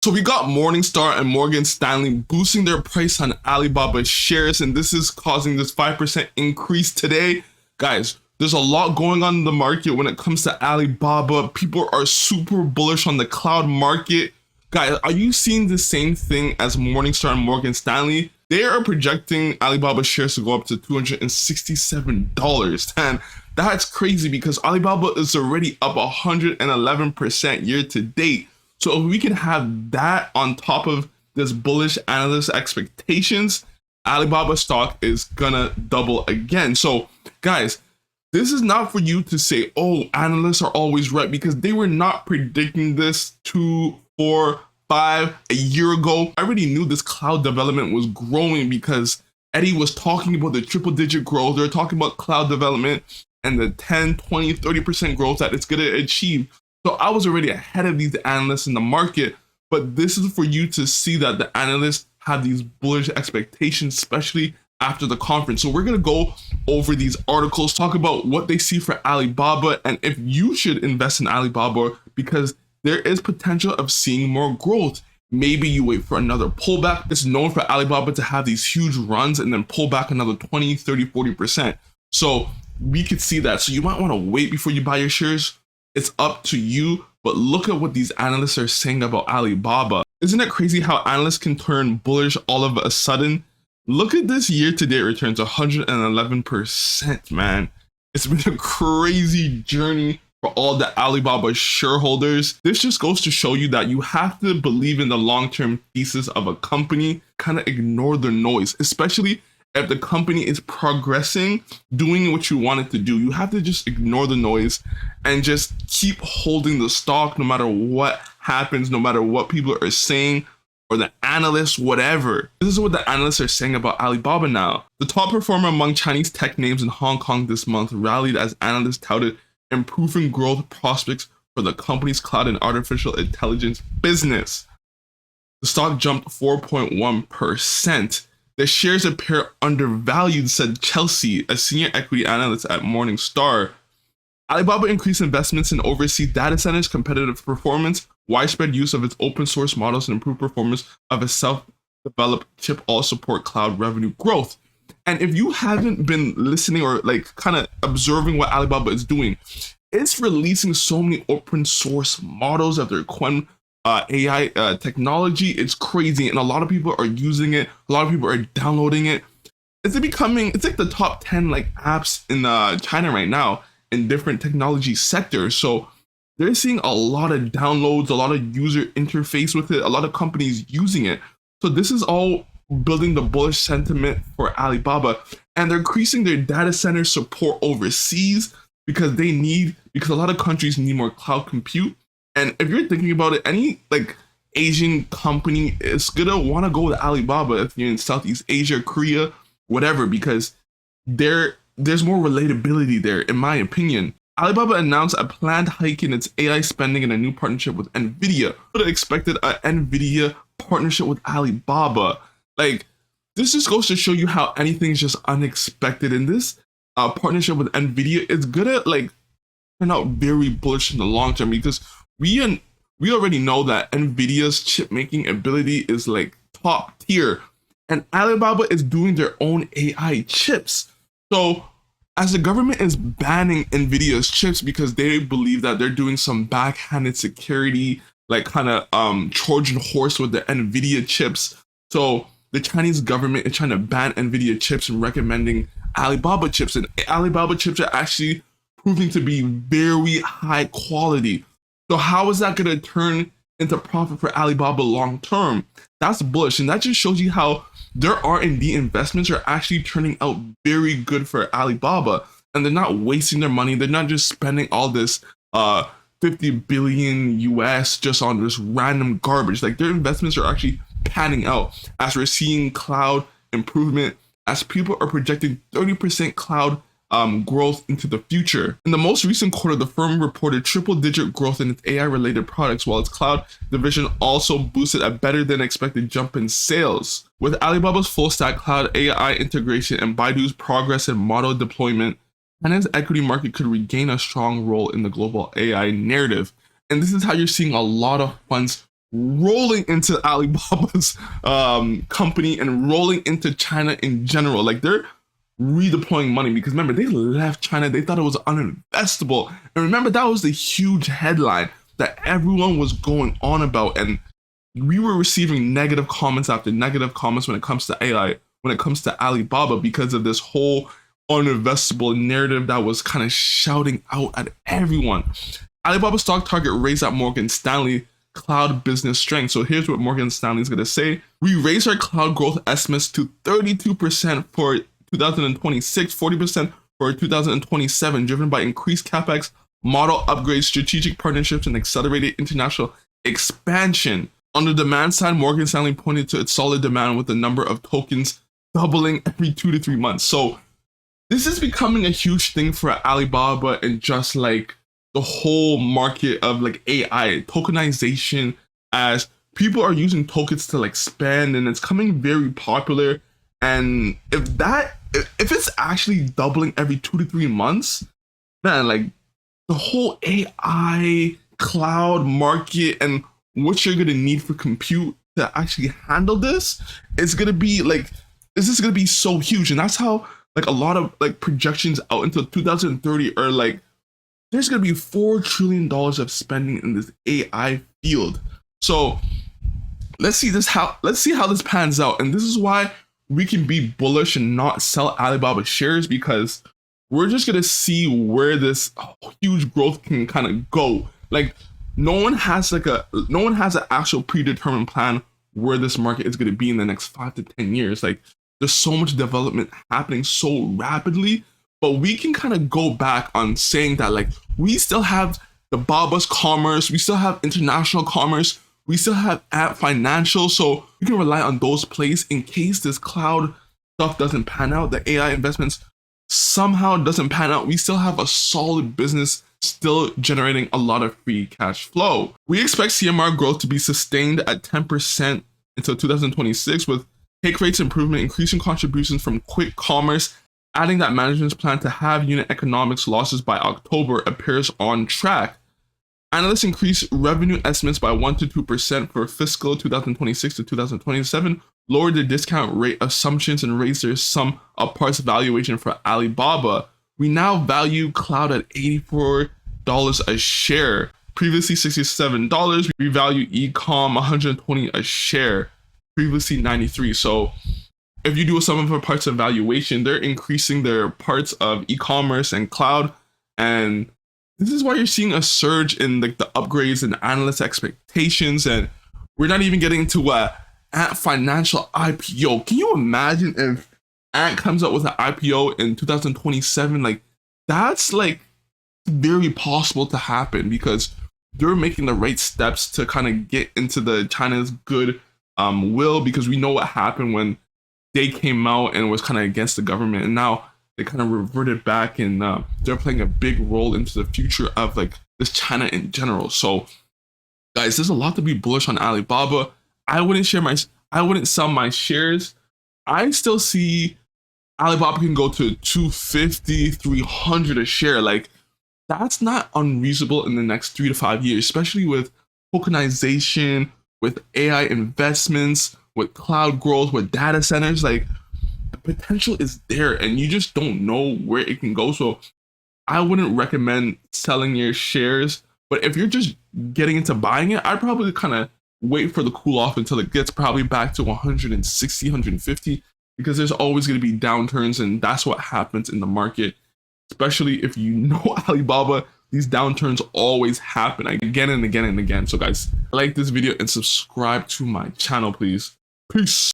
So we got Morningstar and Morgan Stanley boosting their price on Alibaba shares, and this is causing this 5% increase today. Guys, there's a lot going on in the market when it comes to Alibaba. People are super bullish on the cloud market. Guys, are you seeing the same thing as Morningstar and Morgan Stanley? They are projecting Alibaba shares to go up to $267. And that's crazy because Alibaba is already up 111% year to date. So if we can have that on top of this bullish analyst expectations, Alibaba stock is gonna double again. So guys, this is not for you to say, oh, analysts are always right, because they were not predicting this 2, 4, 5 a year ago. I already knew this cloud development was growing because Eddie was talking about the triple digit growth. They're talking about cloud development and the 10, 20, 30% growth that it's gonna achieve. So I was already ahead of these analysts in the market, but this is for you to see that the analysts have these bullish expectations, especially after the conference. So we're going to go over these articles, talk about what they see for Alibaba and if you should invest in Alibaba, because there is potential of seeing more growth. Maybe you wait for another pullback. It's known for Alibaba to have these huge runs and then pull back another 20, 30, 40%. So we could see that. So you might want to wait before you buy your shares. It's up to you, but look at what these analysts are saying about Alibaba. Isn't it crazy how analysts can turn bullish all of a sudden? Look at this year-to-date returns, 111%, man. It's been a crazy journey for all the Alibaba shareholders. This just goes to show you that you have to believe in the long-term thesis of a company, kind of ignore the noise, especially if the company is progressing, doing what you want it to do. You have to just ignore the noise and just keep holding the stock no matter what happens, no matter what people are saying or the analysts, whatever. This is what the analysts are saying about Alibaba now. The top performer among Chinese tech names in Hong Kong this month rallied as analysts touted improving growth prospects for the company's cloud and artificial intelligence business. The stock jumped 4.1%. The shares appear undervalued, said Chelsea, a senior equity analyst at Morningstar. Alibaba increased investments in overseas data centers, competitive performance, widespread use of its open source models, and improved performance of its self-developed chip all support cloud revenue growth. And if you haven't been listening or like kind of observing what Alibaba is doing, it's releasing so many open source models of their AI technology. It's crazy, and a lot of people are using it. A lot of people are downloading it. It's like the top 10 like apps in China right now in different technology sectors. So they're seeing a lot of downloads, a lot of user interface with it, a lot of companies using it. So this is all building the bullish sentiment for Alibaba, and they're increasing their data center support overseas because a lot of countries need more cloud compute. And if you're thinking about it, any like Asian company is gonna want to go with Alibaba if you're in Southeast Asia, Korea, whatever, because there's more relatability there, in my opinion. Alibaba announced a planned hike in its AI spending and a new partnership with NVIDIA. Would have expected an NVIDIA partnership with Alibaba. Like, this just goes to show you how anything's just unexpected. And this partnership with NVIDIA is gonna like turn out very bullish in the long term, because we already know that NVIDIA's chip making ability is like top tier, and Alibaba is doing their own AI chips. So as the government is banning NVIDIA's chips because they believe that they're doing some backhanded security, like kind of Trojan horse with the NVIDIA chips. So the Chinese government is trying to ban NVIDIA chips and recommending Alibaba chips, and Alibaba chips are actually proving to be very high quality. So how is that going to turn into profit for Alibaba long term? That's bullish, and that just shows you how their R&D investments are actually turning out very good for Alibaba, and they're not wasting their money. They're not just spending all this 50 billion US just on this random garbage. Like, their investments are actually panning out as we're seeing cloud improvement, as people are projecting 30% cloud growth into the future. In the most recent quarter, the firm reported triple-digit growth in its AI-related products, while its cloud division also boosted a better-than-expected jump in sales. With Alibaba's full-stack cloud AI integration and Baidu's progress in model deployment, China's equity market could regain a strong role in the global AI narrative. And this is how you're seeing a lot of funds rolling into Alibaba's company and rolling into China in general. Like they're redeploying money because remember they left China, they thought it was uninvestable, and remember that was the huge headline that everyone was going on about, and we were receiving negative comments after negative comments when it comes to AI, when it comes to Alibaba, because of this whole uninvestable narrative that was kind of shouting out at everyone. Alibaba stock target raised at Morgan Stanley cloud business strength. So here's what Morgan Stanley is going to say. We raised our cloud growth estimates to 32% for 2026, 40% for 2027, driven by increased capex, model upgrades, strategic partnerships, and accelerated international expansion. On the demand side, Morgan Stanley pointed to its solid demand with the number of tokens doubling every 2 to 3 months. So this is becoming a huge thing for Alibaba and just like the whole market of like AI tokenization, as people are using tokens to like spend, and it's coming very popular. And if it's actually doubling every 2 to 3 months, man, like the whole AI cloud market and what you're gonna need for compute to actually handle this is gonna be like, this is gonna be so huge. And that's how like a lot of like projections out until 2030 are like, there's gonna be $4 trillion of spending in this AI field. So let's see how this pans out. And this is why we can be bullish and not sell Alibaba shares, because we're just gonna see where this huge growth can kind of go. Like no one has an actual predetermined plan where this market is going to be in the next 5 to 10 years. Like there's so much development happening so rapidly, but we can kind of go back on saying that like we still have the Baba's commerce, we still have international commerce, we still have Ant Financial, so we can rely on those plays in case this cloud stuff doesn't pan out, the AI investments somehow doesn't pan out. We still have a solid business still generating a lot of free cash flow. We expect CMR growth to be sustained at 10% until 2026, with take rates improvement, increasing contributions from quick commerce, adding that management's plan to have unit economics losses by October appears on track. Analysts increase revenue estimates by 1 to 2% for fiscal 2026 to 2027, lowered their discount rate assumptions, and raised their sum of parts valuation for Alibaba. We now value cloud at $84 a share, previously $67. We value e-com $120 a share, previously $93. So if you do a sum of the parts evaluation, they're increasing their parts of e-commerce and cloud, and this is why you're seeing a surge in like the upgrades and analyst expectations. And we're not even getting to Ant Financial IPO. Can you imagine if Ant comes up with an IPO in 2027? Like that's like very possible to happen, because they're making the right steps to kind of get into the China's good will, because we know what happened when they came out and was kind of against the government, and now they kind of reverted back, and they're playing a big role into the future of like this China in general. So guys, there's a lot to be bullish on Alibaba. I wouldn't sell my shares. I still see Alibaba can go to 250, 300 a share. Like that's not unreasonable in the next 3 to 5 years, especially with tokenization, with AI investments, with cloud growth, with data centers. Like the potential is there, and you just don't know where it can go. So I wouldn't recommend selling your shares, but if you're just getting into buying it, I'd probably kind of wait for the cool off until it gets probably back to 160, 150, because there's always going to be downturns, and that's what happens in the market. Especially if you know Alibaba, these downturns always happen again and again and again. So guys, like this video and subscribe to my channel, please. Peace.